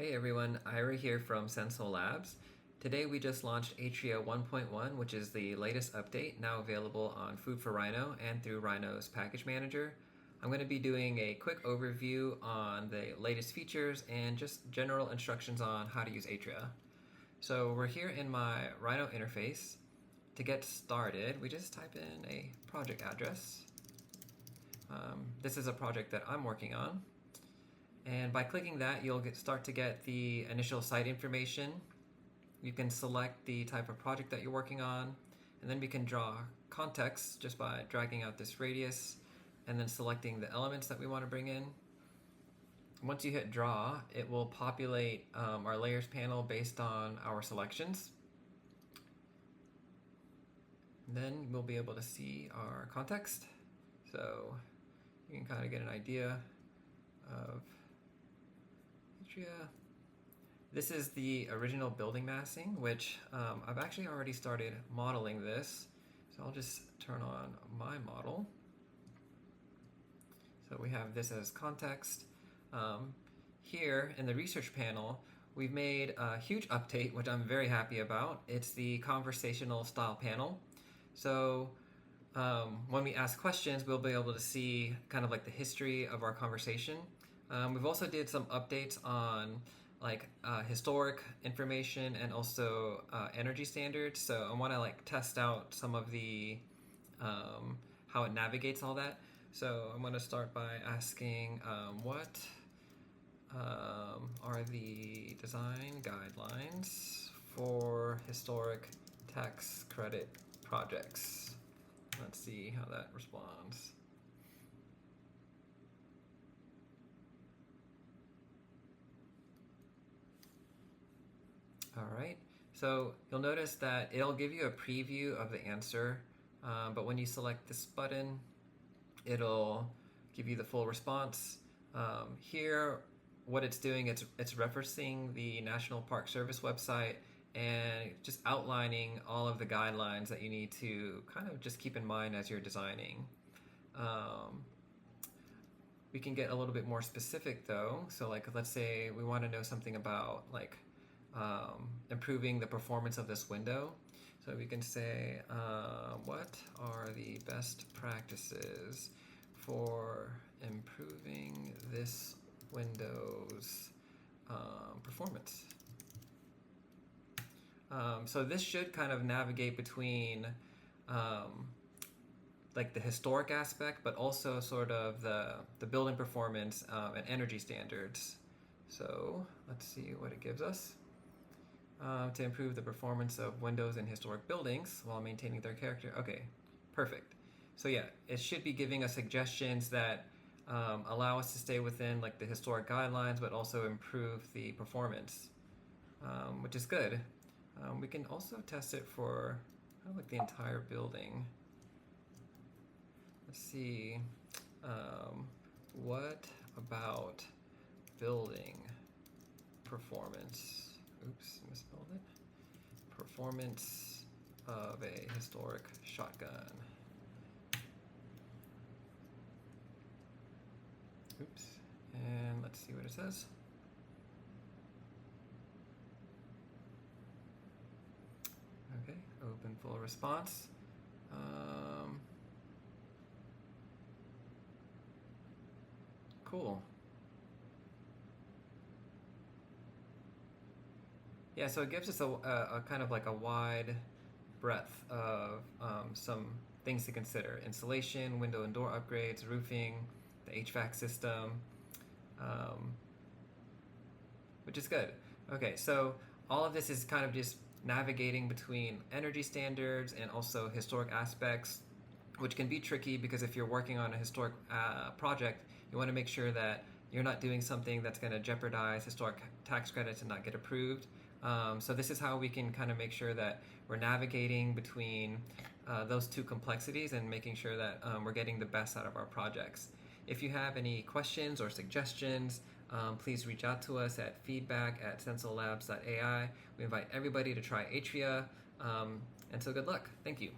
Hey everyone, Ira here from Sensol Labs. Today we just launched Atria 1.1, which is the latest update, now available on Food for Rhino and through Rhino's package manager. I'm going to be doing a quick overview on the latest features and just general instructions on how to use Atria. So we're here in my Rhino interface. To get started, we just type in a project address. This is a project that I'm working on. And by clicking that, you'll start to get the initial site information. You can select the type of project that you're working on, and then we can draw context just by dragging out this radius and then selecting the elements that we want to bring in. Once you hit draw, it will populate our layers panel based on our selections. Then we'll be able to see our context. So you can kind of get an idea of Atria. This is the original building massing, which I've actually already started modeling this. So I'll just turn on my model. So we have this as context. Here in the research panel, we've made a huge update, which I'm very happy about. It's the conversational style panel. So when we ask questions, we'll be able to see kind of like the history of our conversation. We've also did some updates on like historic information and also energy standards. So I want to like test out some of the how it navigates all that. So I'm going to start by asking what are the design guidelines for historic tax credit projects. Let's see how that responds. All right, so you'll notice that it'll give you a preview of the answer, but when you select this button, it'll give you the full response. Here, what it's doing, it's referencing the National Park Service website and just outlining all of the guidelines that you need to kind of just keep in mind as you're designing. We can get a little bit more specific though. So like, let's say we want to know something about like improving the performance of this window. So we can say, what are the best practices for improving this window's performance? So this should kind of navigate between like the historic aspect, but also sort of the building performance and energy standards. So let's see what it gives us. To improve the performance of windows in historic buildings while maintaining their character. Okay, perfect. So yeah, it should be giving us suggestions that allow us to stay within like the historic guidelines, but also improve the performance, which is good. We can also test it for kind of like the entire building. Let's see, what about building performance? Oops, misspelled it. Performance of a historic shotgun. Oops, and let's see what it says. Okay, open full response. Cool. Yeah, so it gives us a kind of like a wide breadth of some things to consider. Insulation, window and door upgrades, roofing, the HVAC system, which is good. Okay, so all of this is kind of just navigating between energy standards and also historic aspects, which can be tricky because if you're working on a historic project, you want to make sure that you're not doing something that's going to jeopardize historic tax credits and not get approved. So this is how we can kind of make sure that we're navigating between those two complexities and making sure that we're getting the best out of our projects. If you have any questions or suggestions, please reach out to us at feedback@sensollabs.ai. We invite everybody to try Atria, and so good luck. Thank you.